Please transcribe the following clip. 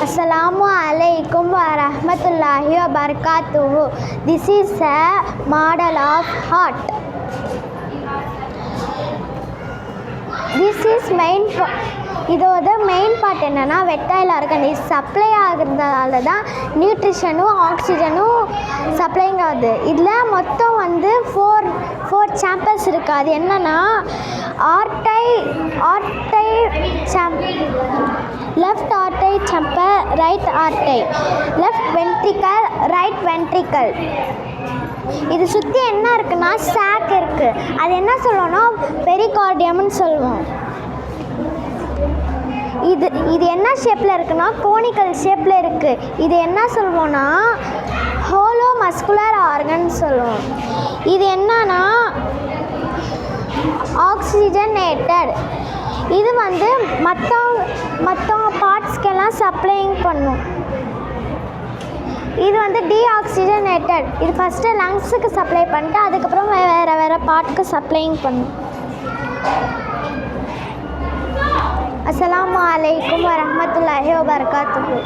Assalamu alaikum wa rahmatullahi wa barakatuhu. This is a model of heart. This is இதோட main part என்னென்னா வெட்டைல் argon is supply ஆகிறதால தான் நியூட்ரிஷனும் ஆக்சிஜனும் supplying ஆகுது. இதில் மொத்தம் four சாம்பர்ஸ் இருக்குது. அது என்னென்னா ஆர்டை லெஃப்ட் ஆர்டை சாம்பர், ரைட் ஆர்டை, லெஃப்ட் வென்ட்ரிக்கல், ரைட் வென்ட்ரிக்கல். இது சுற்றி என்ன இருக்குன்னா சாக் இருக்குது. அது என்ன சொல்லுவோன்னா பெரிகார்டியம்னு சொல்லுவோம். இது என்ன ஷேப்பில் இருக்குன்னா கோனிக்கல் ஷேப்பில் இருக்குது. இது என்ன சொல்லுவோன்னா ஹோலோ மஸ்குலர் ஆர்கன் சொல்லுவோம். இது என்னன்னா ஆக்சிஜனேட்டட். இது மற்ற பார்ட்ஸ்க்கெல்லாம் சப்ளைங் பண்ணும். இது டீஆக்சிஜனேட்டட். இது ஃபஸ்ட்டு லங்ஸுக்கு சப்ளை பண்ணிட்டு அதுக்கப்புறம் வேறு பார்ட்க்கு சப்ளைங் பண்ணும். அஸ்ஸலாமு அலைக்கும் வரஹ்மத்துல்லாஹி வபரகாத்துஹு.